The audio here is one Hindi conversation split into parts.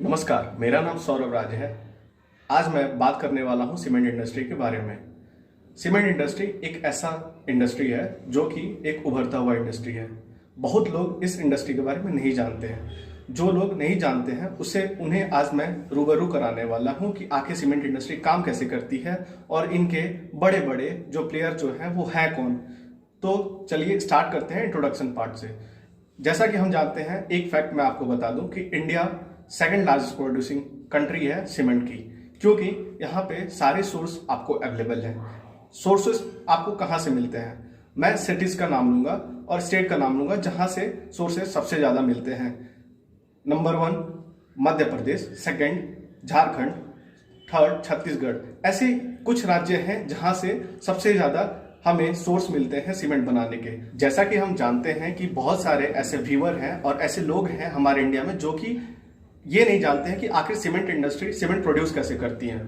नमस्कार, मेरा नाम सौरभ राज है। आज मैं बात करने वाला हूं सीमेंट इंडस्ट्री के बारे में। सीमेंट इंडस्ट्री एक ऐसा इंडस्ट्री है जो कि एक उभरता हुआ इंडस्ट्री है। बहुत लोग इस इंडस्ट्री के बारे में नहीं जानते हैं। जो लोग नहीं जानते हैं उन्हें आज मैं रूबरू कराने वाला हूं कि आखिर सीमेंट इंडस्ट्री काम कैसे करती है और इनके बड़े बड़े जो प्लेयर जो हैं वो है कौन। तो चलिए स्टार्ट करते हैं इंट्रोडक्शन पार्ट से। जैसा कि हम जानते हैं, एक फैक्ट मैं आपको बता दूं कि India second largest producing country है सीमेंट की, क्योंकि यहाँ पे सारे सोर्स आपको अवेलेबल हैं। सोर्सेस आपको कहाँ से मिलते हैं? मैं सिटीज का नाम लूंगा और स्टेट का नाम लूंगा जहां से सोर्सेस सबसे ज्यादा मिलते हैं। Number 1 Madhya Pradesh, second Jharkhand, third Chhattisgarh. ऐसे कुछ राज्य हैं जहां से सबसे ज्यादा हमें सोर्स मिलते हैं सीमेंट बनाने के। जैसा कि हम जानते हैं कि बहुत सारे ऐसे व्यूअर हैं और ऐसे लोग हैं हमारे इंडिया में जो कि ये नहीं जानते हैं कि आखिर सीमेंट इंडस्ट्री सीमेंट प्रोड्यूस कैसे करती है।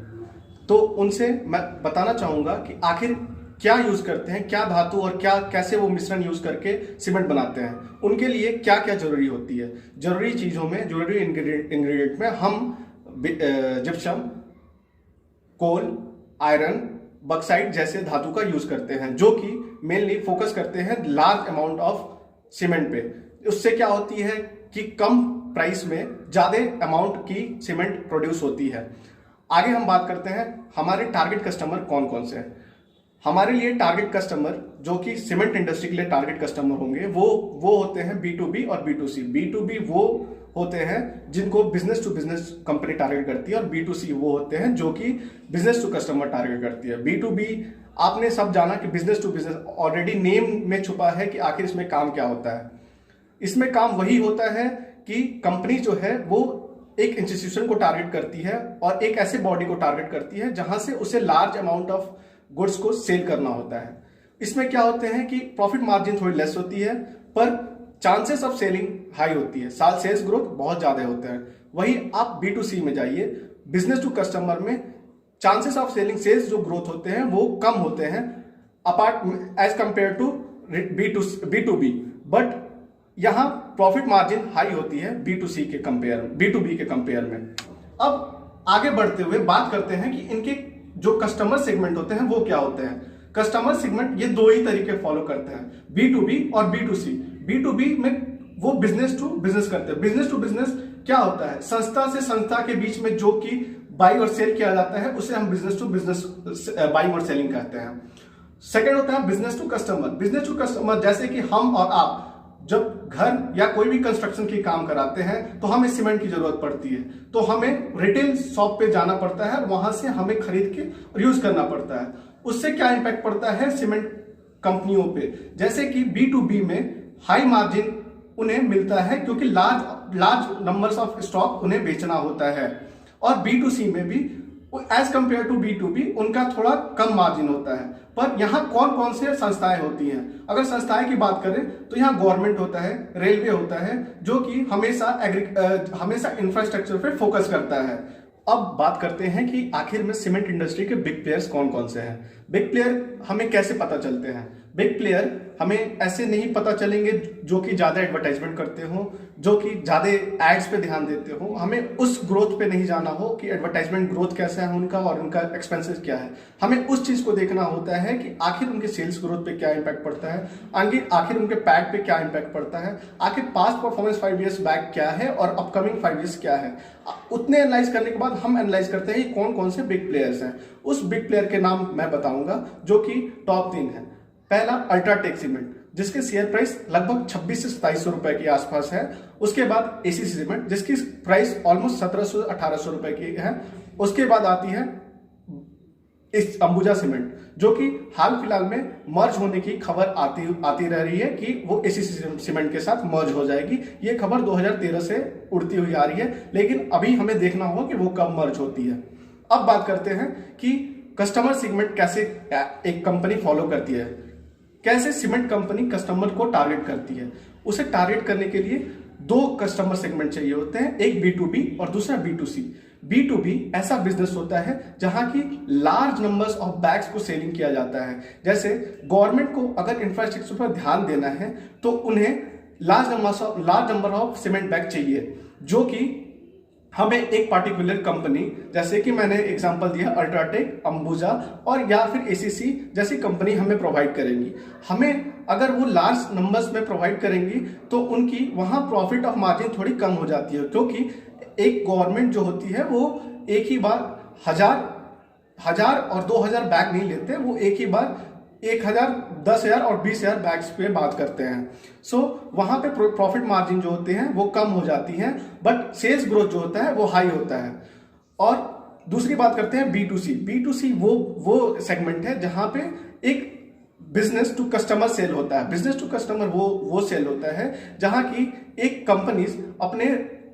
तो उनसे मैं बताना चाहूंगा कि आखिर क्या यूज करते हैं, क्या धातु और क्या कैसे वो मिश्रण यूज करके सीमेंट बनाते हैं, उनके लिए क्या क्या जरूरी होती है। जरूरी चीजों में, जरूरी इंग्रेडिएंट में हम जिप्सम, कोल, आयरन, बक्साइट जैसे धातु का यूज करते हैं, जो कि मेनली फोकस करते हैं लार्ज अमाउंट ऑफ सीमेंट पे। उससे क्या होती है कि कम प्राइस में ज्यादा अमाउंट की सीमेंट प्रोड्यूस होती है। आगे हम बात करते हैं हमारे टारगेट कस्टमर कौन कौन से हैं। हमारे लिए टारगेट कस्टमर जो कि सीमेंट इंडस्ट्री के लिए टारगेट कस्टमर होंगे वो होते हैं B2B और B2C। B2B वो होते हैं जिनको business to business company target करती है और B2C वो होते हैं जो कि बिजनेस टू कस्टमर टारगेट करती है। B2B आपने सब जाना कि business to business, already name में छुपा है कि आखिर इसमें काम क्या होता है। इसमें काम वही होता है कि कंपनी जो है वो एक इंस्टीट्यूशन को टारगेट करती है और एक ऐसे बॉडी को टारगेट करती है जहां से उसे लार्ज अमाउंट ऑफ गुड्स को सेल करना होता है। इसमें क्या होते हैं कि प्रॉफिट मार्जिन थोड़ी लेस होती है पर चांसेस ऑफ सेलिंग हाई होती है, साल सेल्स ग्रोथ बहुत ज्यादा होते हैं। वही आप B2C में जाइए, बिजनेस टू कस्टमर में चांसेस ऑफ सेलिंग, सेल्स जो ग्रोथ होते हैं वो कम होते हैं apart as compare to B2B, but यहां प्रॉफिट मार्जिन हाई होती है B2B के कंपेयर में। अब आगे बढ़ते हुए बात करते हैं कि इनके जो कस्टमर सेगमेंट होते हैं वो क्या होते हैं। कस्टमर सेगमेंट ये दो ही तरीके फॉलो करते हैं, B2B और B2C। B2B में वो बिजनेस टू बिजनेस करते हैं। बिजनेस टू बिजनेस क्या होता है? संस्था से संस्था के बीच में जो कि बाई और सेल किया जाता है उसे हम बिजनेस टू बिजनेस बाइंग और सेलिंग कहते हैं। सेकेंड होता है business to customer. Business to customer जैसे कि हम और आप जब घर या कोई भी कंस्ट्रक्शन की काम कराते हैं तो हमें सीमेंट की जरूरत पड़ती है, तो हमें रिटेल शॉप पे जाना पड़ता है और वहां से हमें खरीद के और यूज करना पड़ता है। उससे क्या इंपैक्ट पड़ता है सीमेंट कंपनियों पे? जैसे कि B2B में हाई मार्जिन उन्हें मिलता है क्योंकि लार्ज नंबर्स ऑफ स्टॉक उन्हें बेचना होता है, और B2C में भी एज कंपेयर टू B2B उनका थोड़ा कम मार्जिन होता है। पर यहाँ कौन कौन से संस्थाएं होती हैं? अगर संस्थाएं की बात करें तो यहाँ गवर्नमेंट होता है, रेलवे होता है जो कि हमेशा इंफ्रास्ट्रक्चर पे फोकस करता है। अब बात करते हैं कि आखिर में सीमेंट इंडस्ट्री के बिग प्लेयर्स कौन कौन से हैं। बिग प्लेयर हमें कैसे पता चलते हैं? बिग प्लेयर हमें ऐसे नहीं पता चलेंगे जो कि ज्यादा एडवर्टाइजमेंट करते हो, जो कि ज्यादा एड्स पे ध्यान देते हो। हमें उस ग्रोथ पे नहीं जाना हो कि एडवर्टाइजमेंट ग्रोथ कैसा है उनका और उनका एक्सपेंसेस क्या है। हमें उस चीज को देखना होता है कि आखिर उनके सेल्स ग्रोथ पे क्या इंपैक्ट पड़ता है, आखिर उनके पैड पे क्या इंपैक्ट पड़ता है, आखिर पास्ट परफॉर्मेंस 5 ईयर्स बैक क्या है और अपकमिंग 5 ईयर्स क्या है। उतने एनालाइज करने के बाद हम एनालाइज करते हैं कि कौन कौन से बिग प्लेयर्स हैं। उस बिग प्लेयर के नाम मैं बताऊंगा जो कि टॉप 3 है। पहला अल्ट्राटेक सीमेंट, जिसके शेयर प्राइस लगभग 26 से 2700 रुपए के आसपास है। उसके बाद ACC सीमेंट जिसकी प्राइस ऑलमोस्ट 1700 से 1800 रुपए की है। उसके बाद आती है इस अंबुजा सीमेंट जो कि हाल फिलहाल में मर्ज होने की खबर आती रह रही है कि वो ACC सीमेंट के साथ मर्ज हो जाएगी। ये खबर 2013 से उड़ती हुई आ रही है, लेकिन अभी हमें देखना होगा कि वो कब मर्ज होती है। अब बात करते हैं कि कस्टमर सेगमेंट कैसे एक कंपनी फॉलो करती है, कैसे सीमेंट कंपनी कस्टमर को टारगेट करती है। उसे टारगेट करने के लिए 2 कस्टमर सेगमेंट चाहिए होते हैं, एक B2B और दूसरा B2C। B2B ऐसा बिजनेस होता है जहां की लार्ज नंबर्स ऑफ बैग्स को सेलिंग किया जाता है। जैसे गवर्नमेंट को अगर इंफ्रास्ट्रक्चर पर ध्यान देना है तो उन्हें large number of cement bag चाहिए, जो कि हमें एक पार्टिकुलर कंपनी, जैसे कि मैंने एग्जांपल दिया अल्ट्राटेक, अंबुजा और या फिर एसीसी जैसी कंपनी हमें प्रोवाइड करेंगी। हमें अगर वो लार्ज नंबर्स में प्रोवाइड करेंगी तो उनकी वहाँ प्रॉफिट ऑफ मार्जिन थोड़ी कम हो जाती है, क्योंकि एक गवर्नमेंट जो होती है वो एक ही बार हजार और 2000 बैग नहीं लेते, वो एक ही बार 1000, 10,000 और 20,000 बैग्स पे बात करते हैं। सो वहां पे प्रॉफिट मार्जिन जो होते हैं वो कम हो जाती है, बट सेल्स ग्रोथ जो होता है वो हाई होता है। और दूसरी बात करते हैं B2C। B2C वो सेगमेंट है जहां पे एक बिजनेस टू कस्टमर सेल होता है। बिजनेस टू कस्टमर वो सेल होता है जहां की एक कंपनीज अपने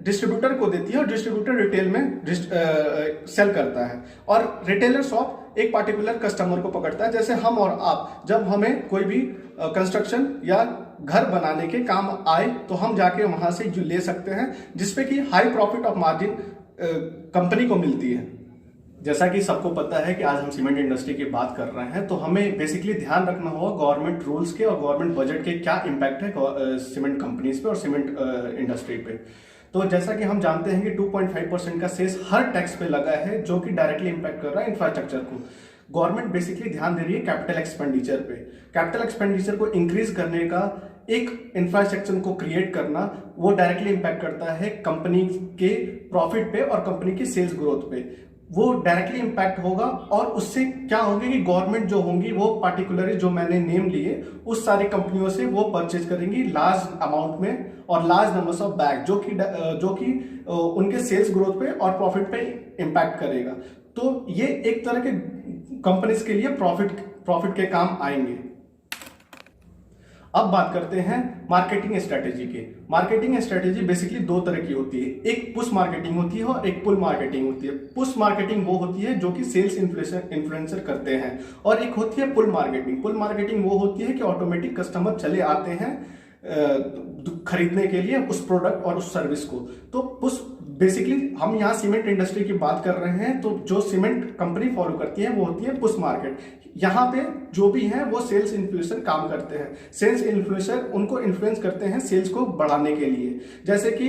डिस्ट्रीब्यूटर को देती है और डिस्ट्रीब्यूटर रिटेल में सेल करता है, और रिटेलर शॉप एक पार्टिकुलर कस्टमर को पकड़ता है। जैसे हम और आप, जब हमें कोई भी कंस्ट्रक्शन या घर बनाने के काम आए तो हम जाके वहां से ले सकते हैं, जिसपे कि high profit of margin company को मिलती है। जैसा कि सबको पता है कि आज हम सीमेंट इंडस्ट्री की बात कर रहे हैं, तो हमें बेसिकली ध्यान रखना होगा गवर्नमेंट रूल्स के और गवर्नमेंट बजट के क्या इम्पैक्ट है सीमेंट कंपनीज पे और सीमेंट इंडस्ट्री पे। तो जैसा कि हम जानते हैं कि 2.5% का सेस हर टैक्स पे लगा है, जो कि डायरेक्टली इंपैक्ट कर रहा है इंफ्रास्ट्रक्चर को। गवर्नमेंट बेसिकली ध्यान दे रही है कैपिटल एक्सपेंडिचर पे। कैपिटल एक्सपेंडिचर को इंक्रीज करने का, एक इंफ्रास्ट्रक्चर को क्रिएट करना, वो डायरेक्टली इंपैक्ट करता है कंपनी के प्रॉफिट पे और कंपनी की सेल्स ग्रोथ पे। वो डायरेक्टली इंपैक्ट होगा, और उससे क्या होगा कि गवर्नमेंट जो होंगी वो पार्टिकुलरली जो मैंने नेम लिए उस सारी कंपनियों से वो परचेज करेंगी लार्ज अमाउंट में और लार्ज नंबर्स ऑफ बैग, जो कि उनके सेल्स ग्रोथ पे और प्रॉफिट पे इंपैक्ट करेगा। तो ये एक तरह के कंपनीज के लिए प्रॉफिट के काम आएंगे। अब बात करते हैं मार्केटिंग स्ट्रेटेजी के। मार्केटिंग स्ट्रेटेजी बेसिकली दो तरह की होती है, एक पुश मार्केटिंग होती है और एक पुल मार्केटिंग होती है। पुश मार्केटिंग वो होती है जो कि सेल्स इन्फ्लुएंसर करते हैं, और एक होती है पुल मार्केटिंग। पुल मार्केटिंग वो होती है कि ऑटोमेटिक कस्टमर चले आते हैं खरीदने के लिए उस प्रोडक्ट और उस सर्विस को। तो पुश बेसिकली हम यहाँ सीमेंट इंडस्ट्री की बात कर रहे हैं, तो जो सीमेंट कंपनी फॉलो करती है वो होती है पुश मार्केट। यहाँ पे जो भी है वो सेल्स इन्फ्लुएंसर काम करते हैं। सेल्स इन्फ्लुएंसर उनको इन्फ्लुएंस करते हैं सेल्स को बढ़ाने के लिए, जैसे कि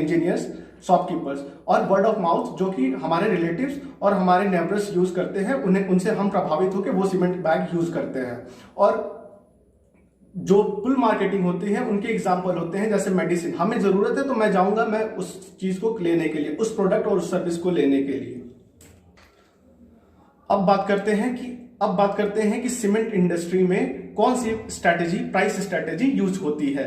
इंजीनियर्स, शॉपकीपर्स और वर्ड ऑफ माउथ, जो कि हमारे रिलेटिव्स और हमारे नेबर्स यूज करते हैं, उनसे हम प्रभावित होकर वो सीमेंट बैग यूज करते हैं। और जो पुल मार्केटिंग होती है उनके एग्जाम्पल होते हैं, जैसे मेडिसिन, हमें जरूरत है तो मैं जाऊंगा मैं उस चीज को लेने के लिए, उस प्रोडक्ट और उस सर्विस को लेने के लिए। अब बात करते हैं कि सीमेंट इंडस्ट्री में कौन सी स्ट्रैटेजी, प्राइस स्ट्रैटेजी यूज होती है।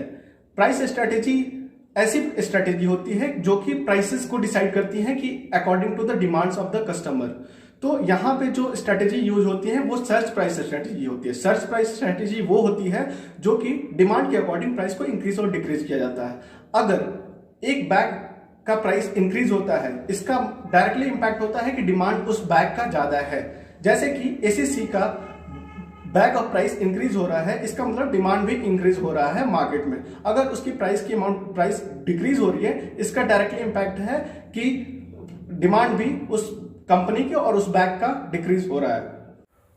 प्राइस स्ट्रैटेजी ऐसी स्ट्रैटेजी होती है जो कि प्राइसेस को डिसाइड करती है कि according to the demands of the customer. तो यहाँ पे जो स्ट्रैटेजी यूज होती है वो सर्च प्राइस स्ट्रैटेजी होती है। सर्च प्राइस स्ट्रैटेजी वो होती है जो कि डिमांड के अकॉर्डिंग प्राइस को इंक्रीज और डिक्रीज किया जाता है। अगर एक बैग का प्राइस इंक्रीज होता है, इसका डायरेक्टली इंपैक्ट होता है कि डिमांड उस बैग का ज्यादा है। जैसे कि एसीसी का बैग ऑफ प्राइस इंक्रीज हो रहा है, इसका मतलब डिमांड भी इंक्रीज हो रहा है मार्केट में। अगर उसकी प्राइस डिक्रीज हो रही है, इसका डायरेक्टली इंपैक्ट है कि डिमांड भी उस कंपनी के और उस बैग का डिक्रीज हो रहा है।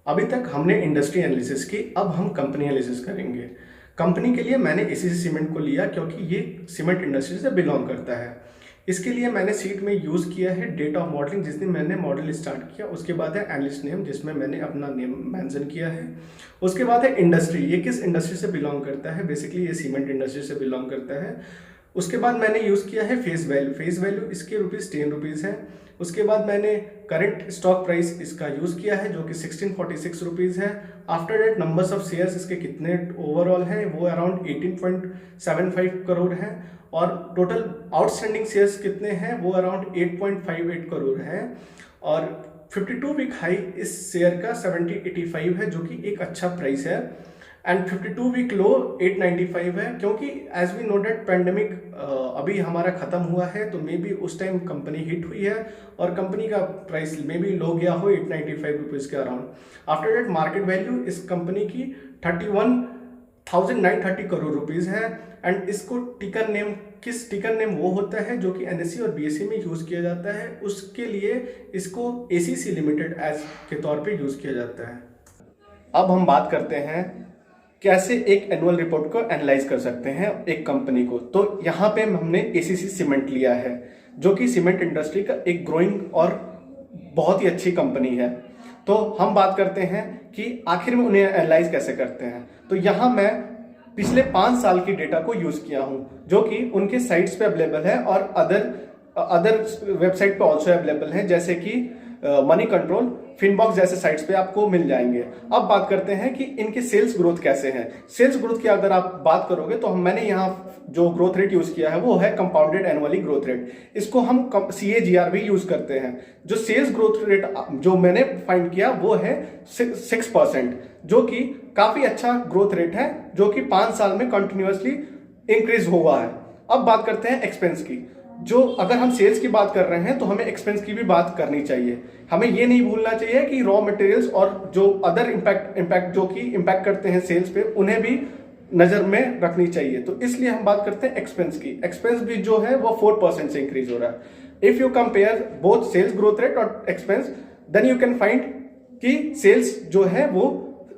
अभी तक हमने इंडस्ट्री एनालिसिस की, अब हम कंपनी एनालिसिस करेंगे। कंपनी के लिए मैंने एसीसी सीमेंट को लिया क्योंकि ये सीमेंट इंडस्ट्री से बिलोंग करता है। इसके लिए मैंने सीट में यूज किया है डेट ऑफ मॉडलिंग, जिस दिन मैंने मॉडल स्टार्ट किया। उसके बाद है एनालिस्ट नेम, जिसमें मैंने अपना नेम मेंशन किया है। उसके बाद है इंडस्ट्री, ये किस इंडस्ट्री से बिलोंग करता है, बेसिकली ये सीमेंट इंडस्ट्री से बिलोंग करता है। उसके बाद मैंने यूज किया है फेस वैल्यू, फेस वैल्यू इसके ₹10 है। उसके बाद मैंने करंट स्टॉक प्राइस इसका यूज किया है जो कि 1646 रुपीज है। After that numbers of shares इसके कितने ओवरऑल हैं, वो अराउंड 18.75 करोड़ है। और टोटल आउटस्टैंडिंग शेयर्स कितने हैं, वो अराउंड 8.58 करोड़ है। और 52 वीक हाई इस शेयर का 7085 है, जो कि एक अच्छा प्राइस है। एंड 52 वीक लो 895 है, क्योंकि as we know that pandemic अभी हमारा खत्म हुआ है, तो मे बी उस टाइम कंपनी हिट हुई है और कंपनी का प्राइस मे बी लो गया हो 895 रुपीज़ के around. After debt market value इस कंपनी की 31,930 करोड़ रुपीज़ है। एंड इसको टिकर नेम वो होता है जो कि एनएससी और बीएससी में यूज किया जाता है, उसके लिए इसको एसीसी लिमिटेड एज के तौर पे यूज किया जाता है। अब हम बात करते हैं कैसे एक एनुअल रिपोर्ट को एनालाइज कर सकते हैं एक कंपनी को। तो यहाँ पे हमने एसीसी सीमेंट लिया है। जो कि सीमेंट इंडस्ट्री का एक ग्रोइंग और बहुत ही अच्छी कंपनी है। तो हम बात करते हैं कि आखिर में उन्हें एनालाइज कैसे करते हैं। तो यहाँ मैं पिछले 5 साल की डेटा को यूज किया हूँ, जो कि उनके साइट्स पे अवेलेबल है और अदर वेबसाइट पे ऑल्सो अवेलेबल है, जैसे कि मनी कंट्रोल, फिनबॉक्स जैसे साइट्स पे आपको मिल जाएंगे। अब बात करते हैं कि इनके सेल्स ग्रोथ कैसे हैं। सेल्स ग्रोथ की अगर आप बात करोगे तो मैंने यहाँ जो ग्रोथ रेट यूज किया है वो है कंपाउंडेड एनुअली ग्रोथ रेट। इसको हम CAGR भी यूज करते हैं। जो सेल्स ग्रोथ रेट जो मैंने फाइंड किया वो है 6%, जो कि काफी अच्छा ग्रोथ रेट है, जो कि 5 साल में कंटिन्यूअसली इंक्रीज हुआ है। अब बात करते हैं एक्सपेंस की। जो अगर हम सेल्स की बात कर रहे हैं तो हमें एक्सपेंस की भी बात करनी चाहिए। हमें ये नहीं भूलना चाहिए कि रॉ मटेरियल्स और जो अदर इम्पैक्ट जो कि इम्पैक्ट करते हैं सेल्स पे, उन्हें भी नजर में रखनी चाहिए। तो इसलिए हम बात करते हैं एक्सपेंस की। एक्सपेंस भी जो है वो 4% से इंक्रीज हो रहा है। If you compare both sales growth rate और expense, then you can find कि सेल्स जो है वो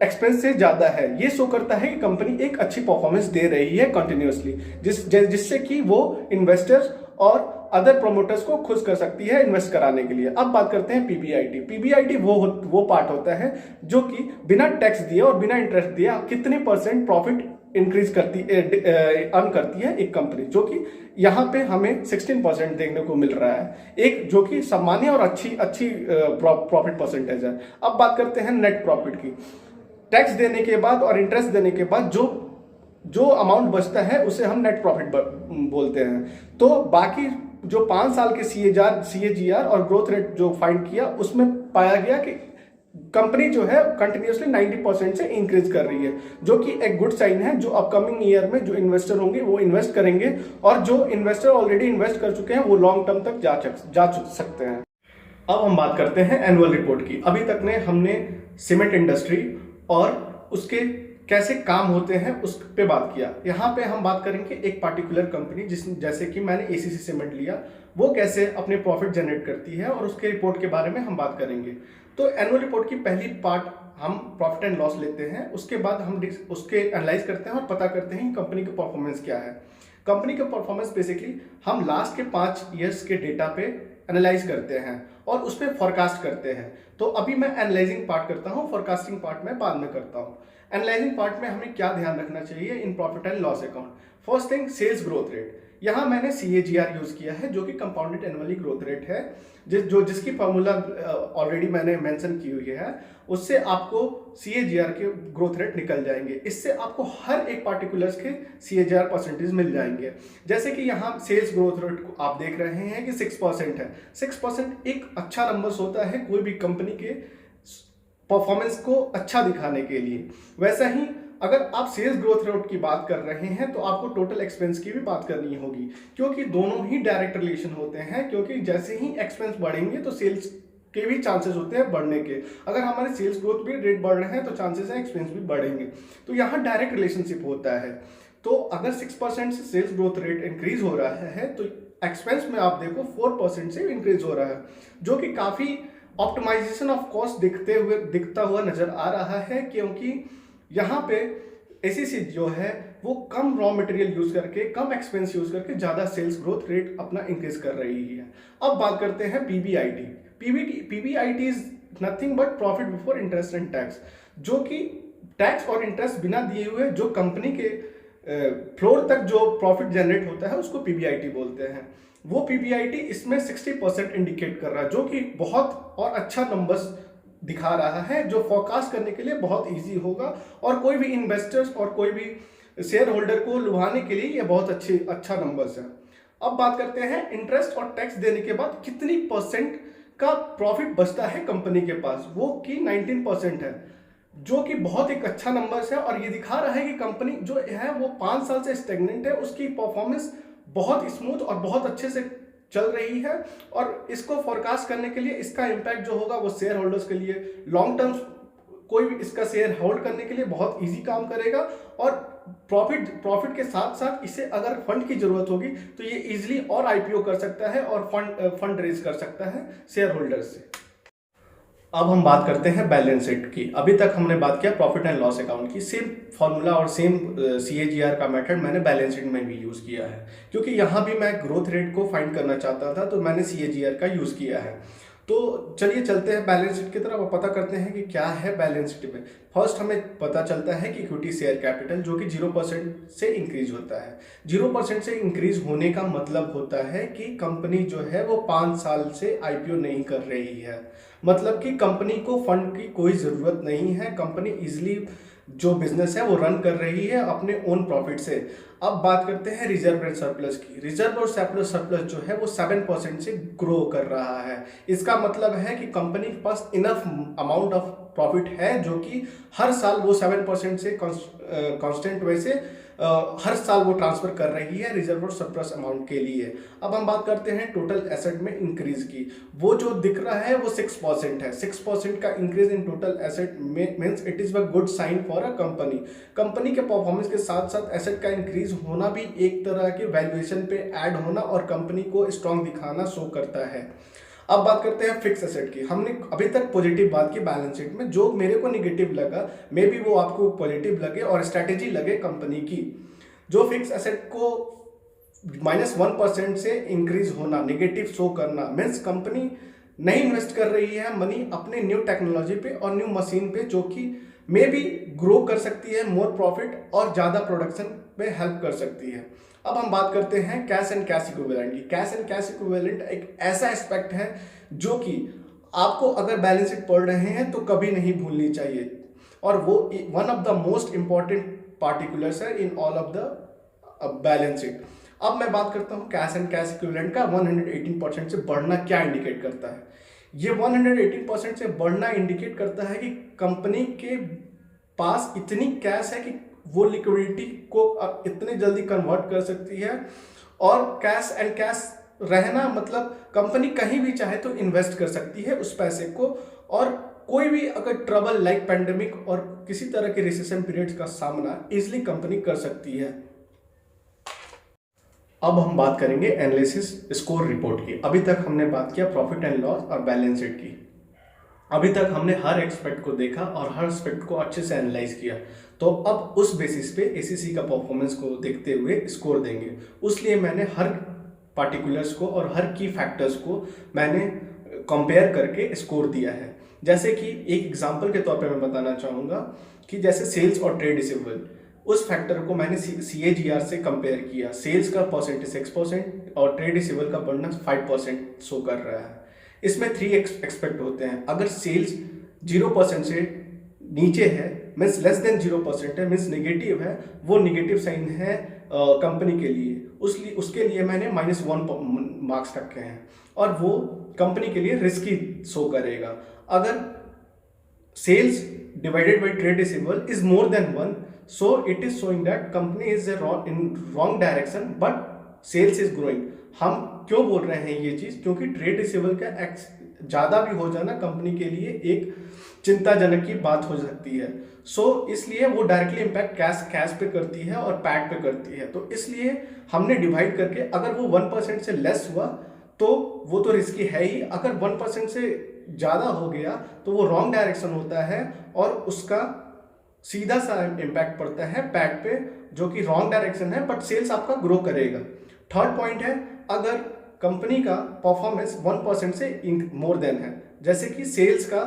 एक्सपेंस से ज्यादा है। ये शो करता है कि कंपनी एक अच्छी परफॉर्मेंस दे रही है कंटिन्यूअसली, जिससे कि वो इन्वेस्टर्स और अदर प्रोमोटर्स को खुश कर सकती है इन्वेस्ट कराने के लिए। अब बात करते हैं पीबीआईटी। पीबीआईटी वो पार्ट होता है जो कि बिना टैक्स दिए और बिना इंटरेस्ट दिए कितने % प्रॉफिट इंक्रीज अर्न करती है एक कंपनी, जो कि यहाँ पे हमें 16% देखने को मिल रहा है, एक जो कि सामान्य और अच्छी प्रॉफिट परसेंटेज है। अब बात करते हैं नेट प्रॉफिट की। टैक्स देने के बाद और इंटरेस्ट देने के बाद जो अमाउंट बचता है उसे हम नेट प्रॉफिट बोलते हैं। तो बाकी जो 5 साल के CAGR और ग्रोथ रेट जो फाइंड किया, उसमें पाया गया कि कंपनी जो है कंटिन्यूअसली 90% से इंक्रीज कर रही है, जो कि एक गुड साइन है। जो अपकमिंग ईयर में जो इन्वेस्टर होंगे वो इन्वेस्ट करेंगे, और जो इन्वेस्टर ऑलरेडी इन्वेस्ट कर चुके हैं वो लॉन्ग टर्म तक जा सकते हैं। अब हम बात करते हैं एनुअल रिपोर्ट की। अभी तक ने हमने सीमेंट इंडस्ट्री और उसके कैसे काम होते हैं उस पे बात किया। यहाँ पे हम बात करेंगे एक पार्टिकुलर कंपनी जैसे कि मैंने ACC सीमेंट लिया, वो कैसे अपने प्रॉफिट जनरेट करती है और उसके रिपोर्ट के बारे में हम बात करेंगे। तो एनुअल रिपोर्ट की पहली पार्ट हम प्रॉफिट एंड लॉस लेते हैं, उसके बाद हम उसके एनालाइज करते हैं और पता करते हैं कि कंपनी का परफॉर्मेंस क्या है। कंपनी का परफॉर्मेंस बेसिकली हम लास्ट के 5 ईयर्स के डेटा पे एनालाइज करते हैं और उस पर फोरकास्ट करते हैं। तो अभी मैं एनालाइजिंग पार्ट करता हूँ, फोरकास्टिंग पार्ट मैं बाद में करता हूँ। एनालाइजिंग पार्ट में हमें क्या ध्यान रखना चाहिए इन profit and loss account. First thing, sales growth rate. यहाँ मैंने CAGR यूज किया है, जो कि कंपाउंडेड एनुअली ग्रोथ रेट है, जिसकी फॉर्मूला ऑलरेडी मैंने मेंशन की हुई है। उससे आपको CAGR के ग्रोथ रेट निकल जाएंगे। इससे आपको हर एक पार्टिकुलर्स के CAGR परसेंटेज मिल जाएंगे। जैसे कि यहाँ सेल्स ग्रोथ रेट को आप देख रहे हैं कि 6% है। 6% एक अच्छा नंबर होता है कोई भी कंपनी के परफॉर्मेंस को अच्छा दिखाने के लिए। वैसा ही अगर आप सेल्स ग्रोथ रेट की बात कर रहे हैं तो आपको टोटल एक्सपेंस की भी बात करनी होगी, क्योंकि दोनों ही डायरेक्ट रिलेशन होते हैं। क्योंकि जैसे ही एक्सपेंस बढ़ेंगे तो सेल्स के भी चांसेस होते हैं बढ़ने के। अगर हमारे सेल्स ग्रोथ भी रेट बढ़ रहे हैं तो चांसेस हैं एक्सपेंस भी बढ़ेंगे। तो यहाँ डायरेक्ट रिलेशनशिप होता है। तो अगर 6% से सेल्स ग्रोथ रेट इंक्रीज हो रहा है तो एक्सपेंस में आप देखो 4% से इंक्रीज हो रहा है, जो कि काफी ऑप्टिमाइजेशन ऑफ कॉस्ट दिखता हुआ नजर आ रहा है। क्योंकि यहाँ पे ACC जो है वो कम रॉ मटेरियल यूज करके, कम एक्सपेंस यूज करके ज्यादा सेल्स ग्रोथ रेट अपना इंक्रीज कर रही है। अब बात करते हैं PBIT। PBIT is nothing but profit before interest and tax, जो कि टैक्स और इंटरेस्ट बिना दिए हुए जो कंपनी के फ्लोर तक जो प्रॉफिट जनरेट होता है उसको PBIT बोलते हैं। वो PBIT इसमें 60% इंडिकेट कर रहा है, जो कि बहुत और अच्छा नंबर्स दिखा रहा है, जो फोरकास्ट करने के लिए बहुत इजी होगा और कोई भी इन्वेस्टर्स और कोई भी शेयर होल्डर को लुभाने के लिए ये बहुत अच्छा नंबर्स है। अब बात करते हैं इंटरेस्ट और टैक्स देने के बाद कितनी % का प्रॉफिट बचता है कंपनी के पास, वो कि 19% है, जो कि बहुत एक अच्छा नंबर्स है। और ये दिखा रहा है कि कंपनी जो है वो 5 साल से स्टेगनेंट है, उसकी परफॉर्मेंस बहुत स्मूथ और बहुत अच्छे से चल रही है। और इसको फोरकास्ट करने के लिए इसका इम्पैक्ट जो होगा वो शेयर होल्डर्स के लिए लॉन्ग टर्म कोई भी इसका शेयर होल्ड करने के लिए बहुत इजी काम करेगा। और प्रॉफिट के साथ साथ इसे अगर फंड की जरूरत होगी तो ये इजीली और IPO कर सकता है और फंड रेज कर सकता है शेयर होल्डर्स से। अब हम बात करते हैं बैलेंस शीट की। अभी तक हमने बात किया प्रॉफिट एंड लॉस अकाउंट की। सेम फॉर्मूला और सेम CAGR का मेथड मैंने बैलेंस शीट में भी यूज़ किया है, क्योंकि यहाँ भी मैं ग्रोथ रेट को फाइंड करना चाहता था, तो मैंने CAGR का यूज़ किया है। तो चलिए चलते हैं बैलेंस शीट की तरफ और पता करते हैं कि क्या है बैलेंस शीट में। फर्स्ट हमें पता चलता है कि इक्विटी शेयर कैपिटल जो कि 0% से इंक्रीज होता है। 0% से इंक्रीज होने का मतलब होता है कि कंपनी जो है वो 5 साल से IPO नहीं कर रही है, मतलब कि कंपनी को फंड की कोई ज़रूरत नहीं है, कंपनी इजीली जो बिजनेस है वो रन कर रही है अपने ओन प्रॉफिट से। अब बात करते हैं रिजर्व एंड सरप्लस की। रिजर्व और सरप्लस जो है वो 7% से ग्रो कर रहा है। इसका मतलब है कि कंपनी के पास इनफ अमाउंट ऑफ प्रॉफिट है जो कि हर साल वो 7% से कांस्टेंट वे से हर साल वो ट्रांसफर कर रही है रिजर्व और सरप्लस अमाउंट के लिए। अब हम बात करते हैं टोटल एसेट में इंक्रीज की। वो जो दिख रहा है वो 6% है। 6% का increase in total asset means it is a good sign for a company. Company के परफॉर्मेंस के साथ साथ एसेट का इंक्रीज होना भी एक तरह के वैल्यूएशन पे ऐड होना और कंपनी को स्ट्रांग दिखाना शो करता है। अब बात करते हैं फिक्स एसेट की। हमने अभी तक पॉजिटिव बात की बैलेंस शीट में, जो मेरे को निगेटिव लगा मे बी वो आपको पॉजिटिव लगे और स्ट्रैटेजी लगे कंपनी की। जो फिक्स एसेट को -1% से इंक्रीज होना, नेगेटिव शो करना, मीन्स कंपनी नहीं इन्वेस्ट कर रही है मनी अपने न्यू टेक्नोलॉजी पे और न्यू मशीन पे, जो कि मे बी ग्रो कर सकती है, मोर प्रॉफिट और ज़्यादा प्रोडक्शन में हेल्प कर सकती है। अब हम बात करते हैं कैश एंड कैश इक्विवेलेंट की। कैश एंड कैश इक्विवेलेंट एक ऐसा एस्पेक्ट है जो कि आपको अगर बैलेंस शीट पढ़ रहे हैं तो कभी नहीं भूलनी चाहिए, और वो one of the most important particulars है in all of the balance sheet. अब मैं बात करता हूँ कैश एंड कैश इक्विवेलेंट का 118% से बढ़ना क्या इंडिकेट करता है। ये 118% से बढ़ना इंडिकेट करता है कि कंपनी के पास इतनी कैश है कि वो लिक्विडिटी को इतने जल्दी कन्वर्ट कर सकती है। और कैश एंड कैश रहना मतलब कंपनी कहीं भी चाहे तो इन्वेस्ट कर सकती है उस पैसे को, और कोई भी अगर ट्रबल लाइक पेंडेमिक और किसी तरह के रिसेशन पीरियड्स का सामना इजिली कंपनी कर सकती है। अब हम बात करेंगे एनालिसिस स्कोर रिपोर्ट की। अभी तक हमने बात किया प्रॉफिट एंड लॉस और बैलेंस शीट की। अभी तक हमने हर एक्सपेक्ट को देखा और हर एस्पेक्ट को अच्छे से एनालाइज किया। तो अब उस बेसिस पे ACC का परफॉर्मेंस को देखते हुए स्कोर देंगे। उसलिए मैंने हर पार्टिकुलर्स को और हर की फैक्टर्स को मैंने कंपेयर करके स्कोर दिया है। जैसे कि एक एग्जांपल के तौर पे मैं बताना चाहूँगा कि जैसे सेल्स और ट्रेड रिसीवेबल, उस फैक्टर को मैंने CAGR से कंपेयर किया। सेल्स का परसेंटेज 6% और ट्रेड रिसीवेबल का बढ़ना 5% शो कर रहा है। इसमें 3 एक्सपेक्ट होते हैं। अगर सेल्स 0% से नीचे है मीन्स लेस देन 0% है, मीन्स नेगेटिव है, वो नेगेटिव साइन है कंपनी के लिए। उसके लिए मैंने -1 मार्क्स रखे हैं और वो कंपनी के लिए रिस्की शो करेगा। अगर sales divided by trade receivable is more than 1, so it is showing that company is in wrong direction but sales is growing। हम क्यों बोल रहे हैं ये चीज, क्योंकि ट्रेड रिसीवेबल का ज्यादा भी हो जाना कंपनी के लिए एक चिंताजनक की बात हो सकती है। इसलिए वो डायरेक्टली इम्पैक्ट कैश पे करती है और पैट पे करती है। तो इसलिए हमने डिवाइड करके, अगर वो 1% से लेस हुआ तो वो तो रिस्की है ही, अगर 1% से ज़्यादा हो गया तो वो रॉन्ग डायरेक्शन होता है और उसका सीधा सा इम्पैक्ट पड़ता है पैट पे, जो कि रॉन्ग डायरेक्शन है, बट सेल्स आपका ग्रो करेगा। थर्ड पॉइंट है, अगर कंपनी का परफॉर्मेंस 1% से मोर देन है, जैसे कि सेल्स का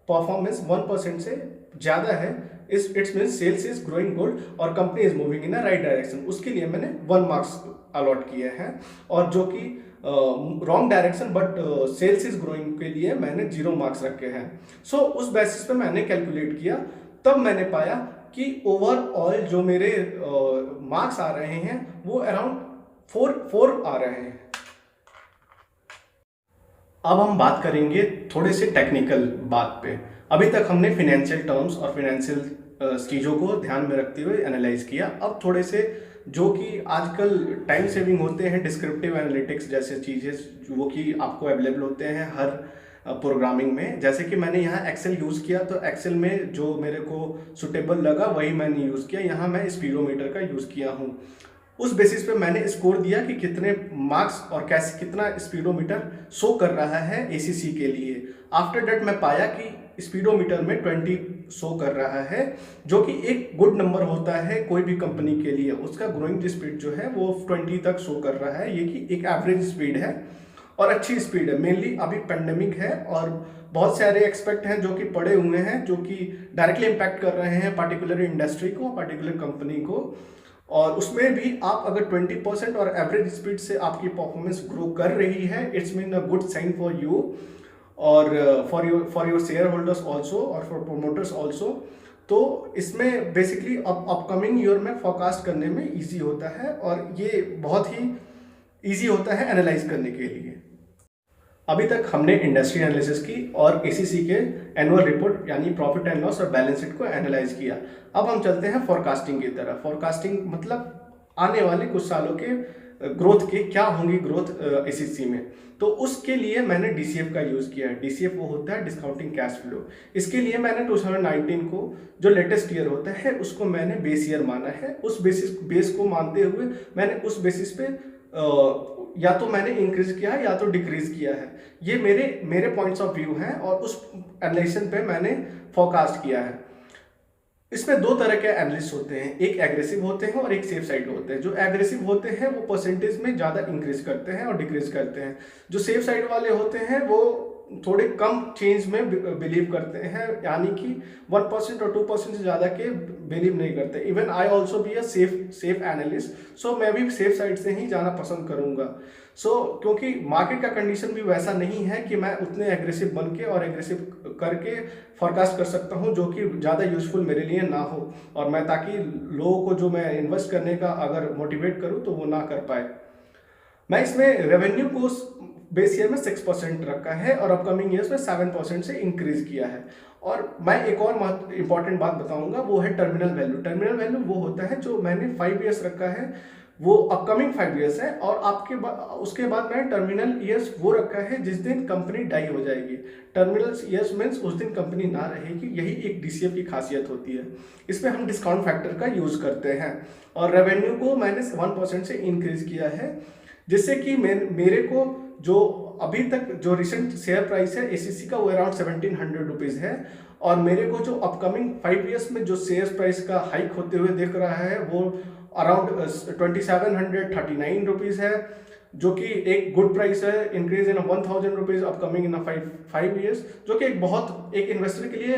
परफॉर्मेंस 1% से ज़्यादा है, it's mean sales is growing good और company is moving in a right direction, उसके लिए मैंने 1 मार्क्स अलॉट किए हैं। और जो कि wrong direction but sales is growing के लिए मैंने 0 मार्क्स रखे हैं। उस बेसिस पे मैंने कैलकुलेट किया, तब मैंने पाया कि ओवरऑल जो मेरे मार्क्स आ रहे हैं वो अराउंड 4 आ रहे हैं। अब हम बात करेंगे थोड़े से टेक्निकल बात पे। अभी तक हमने फिनेंशियल टर्म्स और फिनेंशियल चीज़ों को ध्यान में रखते हुए एनालाइज किया। अब थोड़े से जो कि आजकल टाइम सेविंग होते हैं, डिस्क्रिप्टिव एनालिटिक्स जैसे चीज़ें वो कि आपको अवेलेबल होते हैं हर प्रोग्रामिंग में। जैसे कि मैंने यहाँ एक्सेल यूज़ किया, तो एक्सेल में जो मेरे को सुटेबल लगा वही मैंने यूज़ किया। यहाँ मैं स्पीडोमीटर का यूज़ किया हूँ। उस बेसिस पे मैंने स्कोर दिया कि कितने मार्क्स और कैसे कितना स्पीडोमीटर शो कर रहा है एसीसी के लिए। आफ्टर दैट मैं पाया कि स्पीडोमीटर में 20 शो कर रहा है, जो कि एक गुड नंबर होता है कोई भी कंपनी के लिए। उसका ग्रोइंग स्पीड जो है वो 20 तक शो कर रहा है, ये कि एक एवरेज स्पीड है और अच्छी स्पीड है। मेनली अभी पेंडेमिक है और बहुत सारे एक्सपेक्ट हैं जो कि पड़े हुए हैं, जो कि डायरेक्टली इम्पैक्ट कर रहे हैं पार्टिकुलर इंडस्ट्री को, पार्टिकुलर कंपनी को। और उसमें भी आप अगर 20% और एवरेज स्पीड से आपकी परफॉर्मेंस ग्रो कर रही है, it's mean a good sign for you और for your share holders also और फॉर प्रोमोटर्स ऑल्सो। तो इसमें बेसिकली अपकमिंग ईयर में फोरकास्ट करने में ईजी होता है और ये बहुत ही ईजी होता है एनालाइज करने के लिए। अभी तक हमने इंडस्ट्री एनालिसिस की और एसीसी के एनुअल रिपोर्ट यानी प्रॉफिट एंड लॉस और बैलेंस शीट को एनालाइज किया। अब हम चलते हैं फोरकास्टिंग की तरफ। फोरकास्टिंग मतलब आने वाले कुछ सालों के ग्रोथ के क्या होंगी ग्रोथ एसीसी में। तो उसके लिए मैंने डीसीएफ का यूज़ किया है। डीसीएफ वो होता है डिस्काउंटिंग कैश फ्लो। इसके लिए मैंने 2019 को जो लेटेस्ट ईयर होता है उसको मैंने बेस ईयर माना है। उस बेस को मानते हुए मैंने उस बेसिस पे या तो मैंने इंक्रीज किया है या तो डिक्रीज किया है। ये मेरे पॉइंट्स ऑफ व्यू हैं और उस एनालिसिस पे मैंने फोरकास्ट किया है। इसमें दो तरह के एनालिस्ट होते हैं, एक एग्रेसिव होते हैं और एक सेफ साइड होते हैं। जो एग्रेसिव होते हैं वो परसेंटेज में ज़्यादा इंक्रीज करते हैं और डिक्रीज करते हैं। जो सेफ साइड वाले होते हैं वो थोड़े कम चेंज में बिलीव करते हैं, यानी कि 1% और 2% से ज़्यादा के बिलीव नहीं करते। Even I also be a safe analyst, so मैं भी सेफ साइड से ही जाना पसंद करूँगा। क्योंकि मार्केट का कंडीशन भी वैसा नहीं है कि मैं उतने एग्रेसिव बन के और एग्रेसिव करके फोरकास्ट कर सकता हूं जो कि ज़्यादा यूजफुल मेरे लिए ना हो, और मैं ताकि लोगों को जो मैं इन्वेस्ट करने का अगर मोटिवेट करूं तो वो ना कर पाए। मैं इसमें रेवेन्यू को बेस ईयर में 6% रखा है और अपकमिंग ईयर्स में 7% से इंक्रीज किया है। और मैं एक और इंपॉर्टेंट बात बताऊंगा, वो है टर्मिनल वैल्यू। टर्मिनल वैल्यू वो होता है जो मैंने 5 ईयर्स रखा है, वो अपकमिंग 5 ईयर्स है। और उसके बाद मैंने टर्मिनल ईयर्स वो रखा है जिस दिन कंपनी डाई हो जाएगी। टर्मिनल ईयर्स मीन्स उस दिन कंपनी ना रहेगी। यही एक डीसीएफ की खासियत होती है। इसमें हम डिस्काउंट फैक्टर का यूज करते हैं और रेवेन्यू को मैंने 1% से इंक्रीज किया है, जिससे कि मेरे को जो अभी तक जो रिसेंट शेयर प्राइस है एसीसी का वो अराउंड 1700 रुपीज़ है, और मेरे को जो अपकमिंग 5 ईयर्स में जो शेयर प्राइस का हाइक होते हुए दिख रहा है वो अराउंड 2739 रुपीज़ है, जो कि एक गुड प्राइस है। Increase in 1000 rupees upcoming in 5 years, जो कि एक इन्वेस्टर के लिए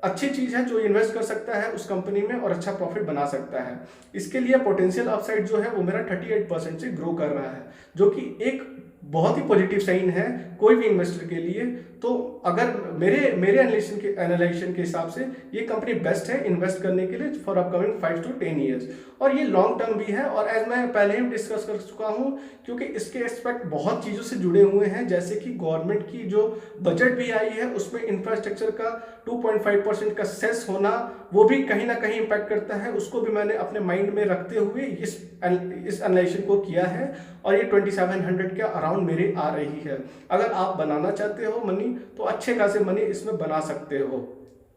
अच्छी चीज़ है जो इन्वेस्ट कर सकता है उस कंपनी में और अच्छा प्रॉफिट बना सकता है। इसके लिए पोटेंशियल अपसाइड जो है वो मेरा 38% से ग्रो कर रहा है, जो कि एक बहुत ही पॉजिटिव साइन है कोई भी इन्वेस्टर के लिए। तो अगर मेरे एनालिसिस के हिसाब से ये कंपनी बेस्ट है इन्वेस्ट करने के लिए फॉर अपकमिंग 5 to 10 ईयर्स, और ये लॉन्ग टर्म भी है। और एज मैं पहले ही डिस्कस कर चुका हूँ, क्योंकि इसके एस्पेक्ट बहुत चीज़ों से जुड़े हुए हैं, जैसे कि गवर्नमेंट की जो बजट भी आई है उसमें इंफ्रास्ट्रक्चर का 2.5% का सेस होना वो भी कहीं ना कहीं इम्पैक्ट करता है। उसको भी मैंने अपने माइंड में रखते हुए इस एनालिसिस को किया है, और ये 2700 के अराउंड मेरे आ रही है। अगर आप बनाना चाहते हो मनी तो अच्छे खासे मनी इसमें बना सकते हो।